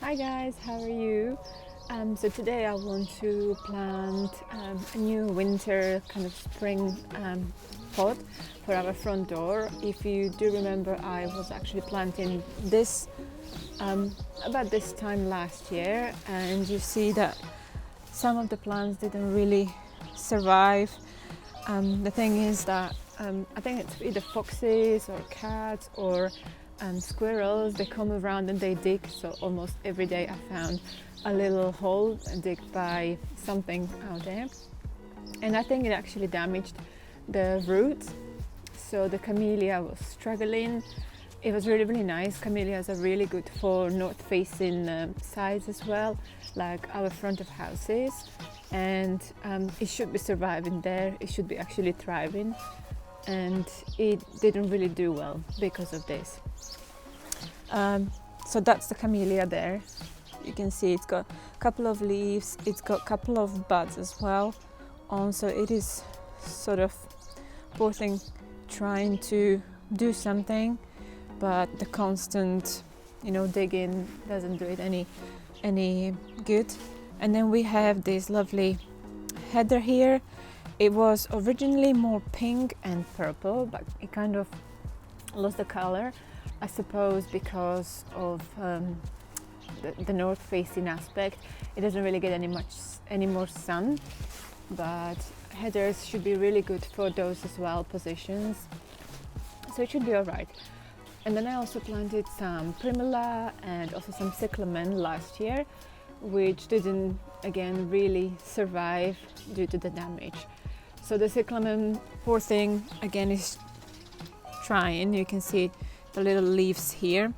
Hi guys, how are you? So today I want to plant a new winter kind of spring pot for our front door. If you do remember, I was actually planting this about this time last year, and you see that some of the plants didn't really survive. The thing is that I think it's either foxes or cats or squirrels. They come around and they dig. So almost every day I found a little hole digged by something out there. And I think it actually damaged the roots. So the camellia was struggling. It was really, really nice. Camellias are really good for north-facing sides as well, like our front of houses. And it should be surviving there. It should be actually thriving. And it didn't really do well because of this. So that's the camellia there. You can see it's got a couple of leaves. It's got a couple of buds as well. So it is sort of, poor thing, trying to do something, but the constant, digging doesn't do it any good. And then we have this lovely heather here. It was originally more pink and purple, but it kind of lost the color, I suppose, because of the north-facing aspect. It doesn't really get any more sun, but heathers should be really good for those as well positions, so it should be all right. And then I also planted some primula and also some cyclamen last year, which didn't again really survive due to the damage. So the cyclamen, poor thing, again is trying. You can see the little leaves here.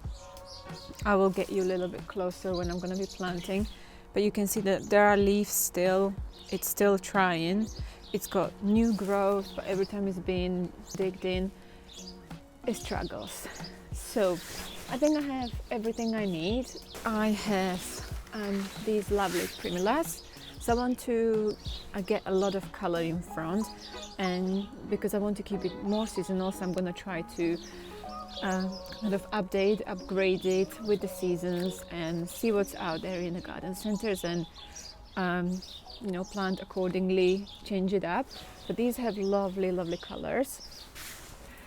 I will get you a little bit closer when I'm going to be planting, but you can see that there are leaves still. It's still trying. It's got new growth, but every time it's being digged in, it struggles. So I think I have everything I need. I have these lovely primulas. So I want to get a lot of color in front, and because I want to keep it more seasonal, so I'm going to try to kind of upgrade it with the seasons and see what's out there in the garden centers, and plant accordingly, change it up. But these have lovely, lovely colors.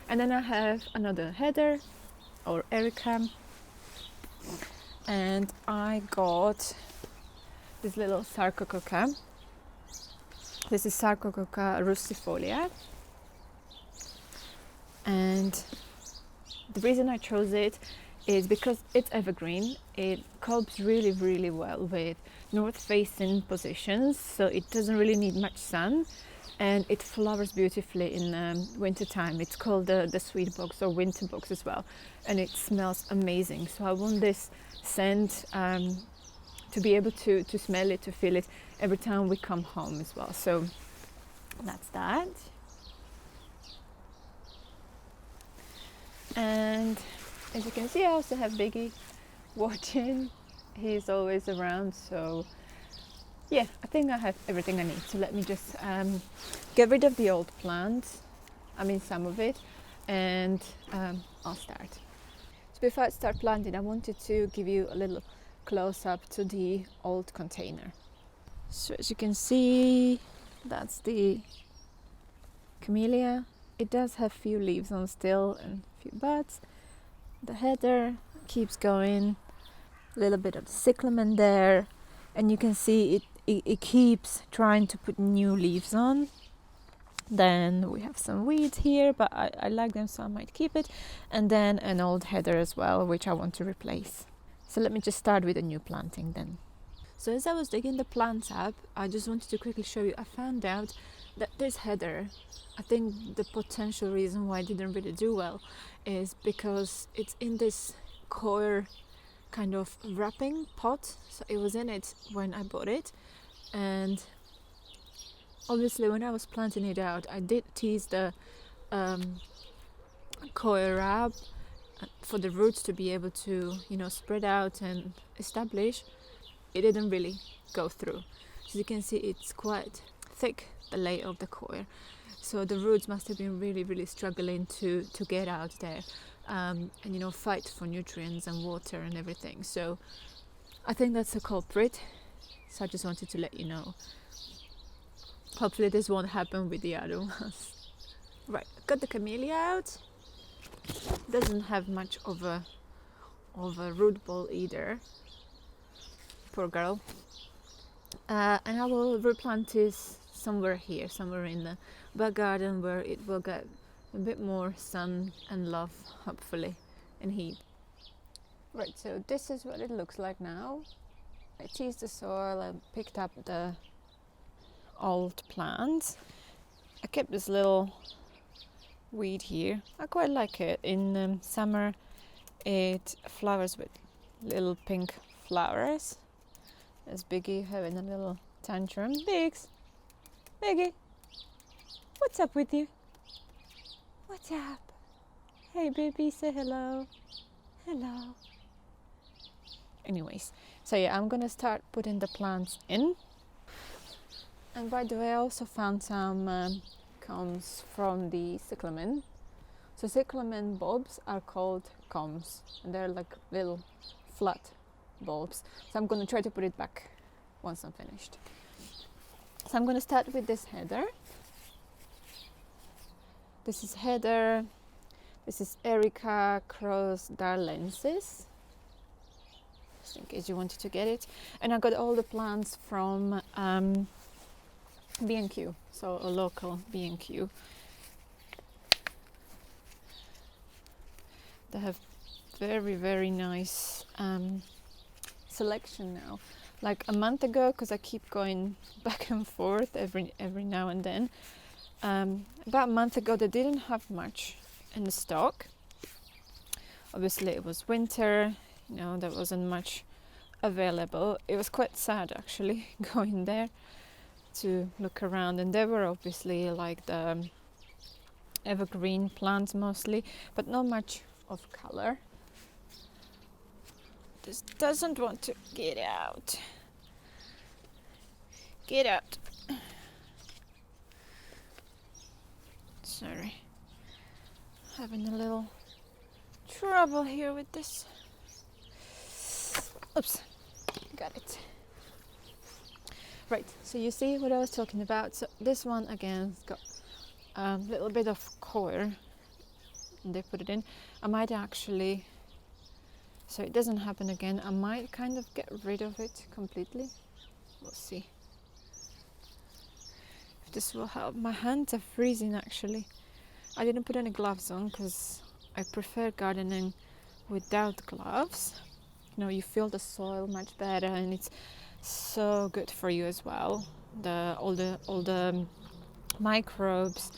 And then I have another heather or Erica, and I got this little Sarcococca. This is Sarcococca rustifolia, and the reason I chose it is because it's evergreen. It copes really, really well with north-facing positions, so it doesn't really need much sun, and it flowers beautifully in winter time. It's called the sweet box or winter box as well, and it smells amazing. So I want this scent to be able to smell it, to feel it every time we come home as well. So that's that. And as you can see, I also have Biggie watching. He's always around, so yeah, I think I have everything I need. So let me just get rid of the old plants, some of it, and I'll start. So before I start planting, I wanted to give you a little close-up to the old container. So as you can see, that's the camellia. It does have few leaves on still and few buds. The heather keeps going, a little bit of the cyclamen there, and you can see it keeps trying to put new leaves on. Then we have some weeds here, but I like them, so I might keep it. And then an old heather as well, which I want to replace. So let me just start with a new planting then. So as I was digging the plants up, I just wanted to quickly show you, I found out that this heather, I think the potential reason why it didn't really do well is because it's in this coir kind of wrapping pot. So it was in it when I bought it, and obviously when I was planting it out, I did tease the coir wrap for the roots to be able to spread out and establish. It didn't really go through. So you can see it's quite thick, the layer of the coir. So the roots must have been really, really struggling to get out there and fight for nutrients and water and everything. So I think that's the culprit, so I just wanted to let you know. Hopefully this won't happen with the other ones. Right, got the camellia out. Doesn't have much of a root ball either. Poor girl. And I will replant this somewhere here, somewhere in the back garden where it will get a bit more sun and love, hopefully, and heat. Right, so this is what it looks like now. I teased the soil and picked up the old plants. I kept this little weed here. I quite like it. In summer it flowers with little pink flowers. There's Biggie having a little tantrum. Biggie, what's up with you? What's up? Hey baby, say hello. Hello. Anyways, so yeah, I'm gonna start putting the plants in. And by the way, I also found some combs from the cyclamen. So cyclamen bulbs are called combs, and they're like little flat bulbs. So I'm gonna try to put it back once I'm finished. So I'm gonna start with this heather. This is heather. This is Erica Cross Darlensis, just in case you wanted to get it. And I got all the plants from B&Q, so a local B&Q. They have very, very nice selection now. Like a month ago, because I keep going back and forth every now and then. About a month ago, they didn't have much in the stock. Obviously, it was winter. You know, there wasn't much available. It was quite sad actually going there to look around, and there were obviously like the evergreen plants mostly, but not much of color. This doesn't want to get out. Get out. Sorry. Having a little trouble here with this. Oops. Got it. Right, so you see what I was talking about. So this one again has got a little bit of coir, and they put it in. I might actually, so it doesn't happen again, I might kind of get rid of it completely. We'll see if this will help. My hands are freezing actually. I didn't put any gloves on because I prefer gardening without gloves. You know, you feel the soil much better, and it's so good for you as well. All the microbes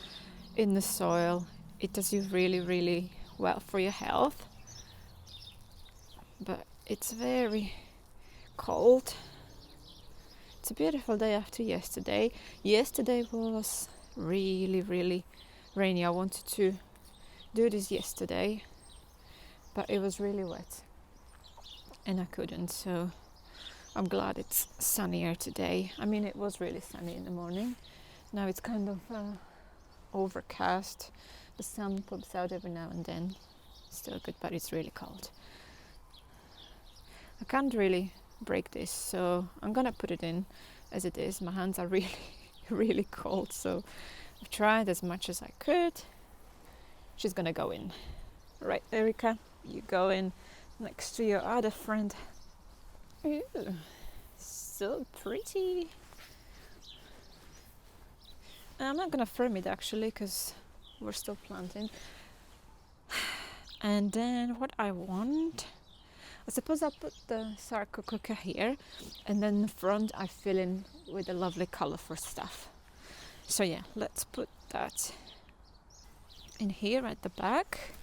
in the soil, it does you really, really well for your health. But it's very cold. It's a beautiful day after yesterday. Yesterday was really, really rainy. I wanted to do this yesterday, but it was really wet and I couldn't, so I'm glad it's sunnier today. I mean, it was really sunny in the morning. Now it's kind of overcast. The sun pops out every now and then. Still good, but it's really cold. I can't really break this, so I'm gonna put it in as it is. My hands are really, really cold, so I've tried as much as I could. She's gonna go in. Right, Erica, you go in next to your other friend. Ooh, so pretty. I'm not gonna frame it actually because we're still planting. And then what I want, I suppose I'll put the sarcococca here, and then the front I fill in with the lovely colourful stuff. So yeah, let's put that in here at the back.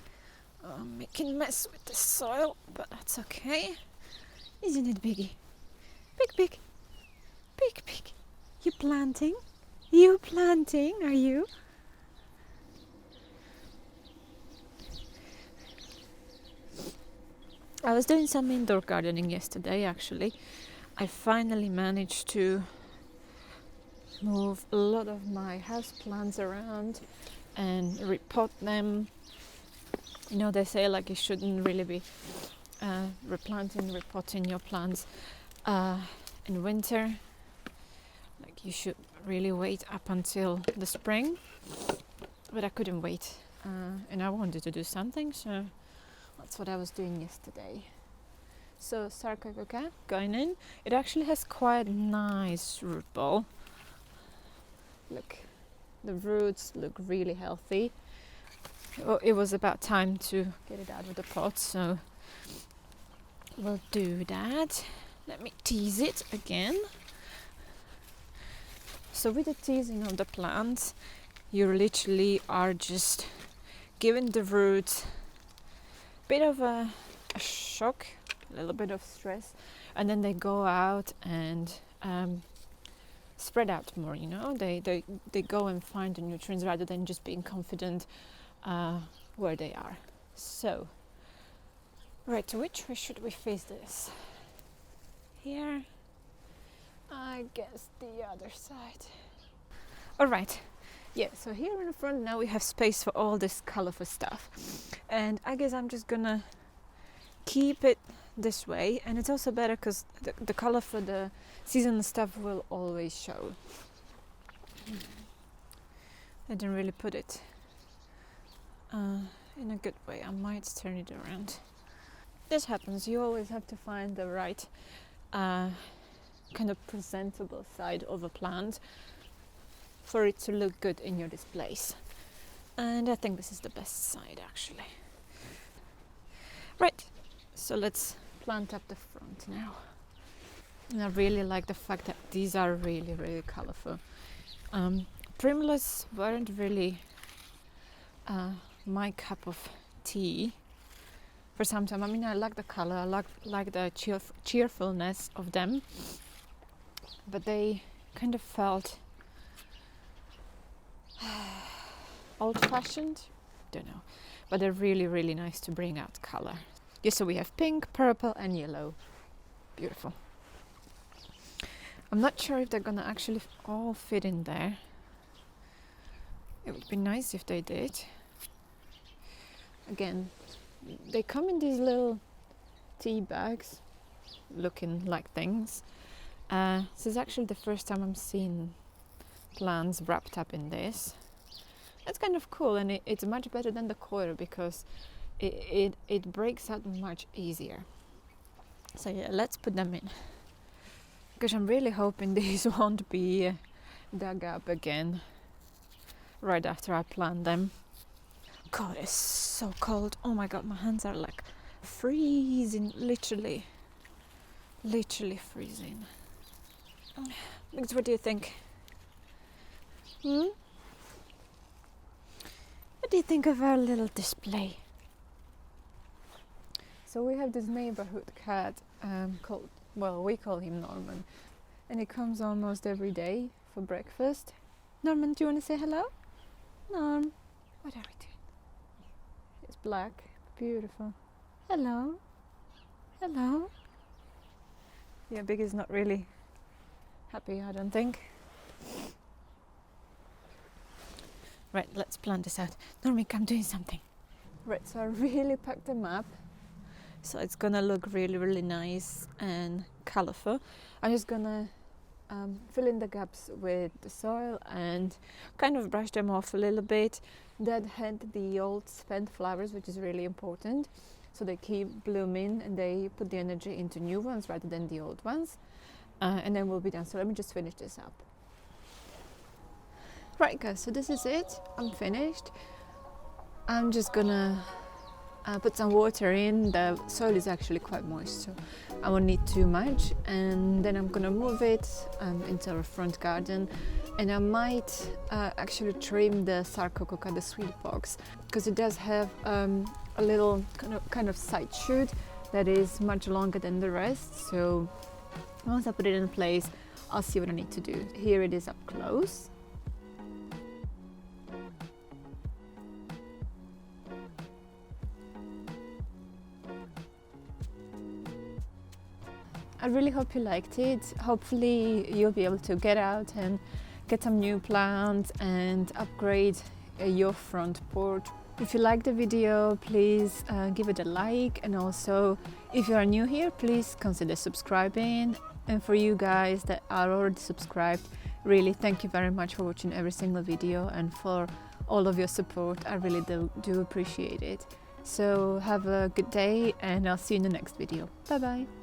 I'm making a mess with the soil, but that's okay. Isn't it, Biggie? Big. You planting? You planting, are you? I was doing some indoor gardening yesterday actually. I finally managed to move a lot of my house plants around and repot them. You know, they say like you shouldn't really be replanting, repotting your plants in winter. Like, you should really wait up until the spring, but I couldn't wait, and I wanted to do something, so that's what I was doing yesterday. So Sarcococa going in. It actually has quite nice root ball. Look, the roots look really healthy. Well, it was about time to get it out of the pot, so we'll do that. Let me tease it again. So with the teasing of the plants, you literally are just giving the roots a bit of a shock, a little bit of stress, and then they go out and spread out more, you know. They go and find the nutrients rather than just being confident where they are. So, right, so which way should we face this? Here? I guess the other side. All right. Yeah, so here in the front now we have space for all this colorful stuff. And I guess I'm just gonna keep it this way. And it's also better because the color for the seasonal stuff will always show. I didn't really put it in a good way. I might turn it around. This happens. You always have to find the right kind of presentable side of a plant for it to look good in your displays, and I think this is the best side actually. Right, so let's plant up the front now. And I really like the fact that these are really, really colorful. Primulas weren't really my cup of tea for some time. I mean, I like the color, I like the cheerfulness of them, but they kind of felt old-fashioned, don't know, but they're really, really nice to bring out color. Yeah, so we have pink, purple and yellow. Beautiful. I'm not sure if they're gonna actually all fit in there. It would be nice if they did. Again, they come in these little tea bags looking like things. This is actually the first time I'm seeing plants wrapped up in this. It's kind of cool, and it's much better than the coir because it breaks out much easier. So yeah, let's put them in, because I'm really hoping these won't be dug up again right after I plant them. God, it's so cold. Oh my god, my hands are like freezing, literally freezing. Because what do you think? What do you think of our little display? So we have this neighborhood cat called, well, we call him Norman, and he comes almost every day for breakfast. Norman, do you want to say hello? Norm, what are we doing? It's black, beautiful. Hello. Hello. Yeah, Big is not really happy, I don't think. Right, let's plant this out. Normie, I'm doing something. Right, so I really packed them up. So it's gonna look really, really nice and colorful. I'm just gonna fill in the gaps with the soil and kind of brush them off a little bit. That had the old spent flowers, which is really important. So they keep blooming and they put the energy into new ones rather than the old ones. And then we'll be done. So let me just finish this up. Right guys, so this is it. I'm finished. I'm just gonna put some water in. The soil is actually quite moist, so I won't need too much. And then I'm gonna move it into our front garden. And I might actually trim the Sarcococa, the sweet box, because it does have a little kind of side shoot that is much longer than the rest. So once I put it in place, I'll see what I need to do. Here it is up close. I really hope you liked it. Hopefully you'll be able to get out and get some new plants and upgrade your front porch If you like the video, please give it a like, and also if you are new here, please consider subscribing. And for you guys that are already subscribed, really thank you very much for watching every single video and for all of your support. I really do appreciate it. So have a good day, and I'll see you in the next video. Bye bye.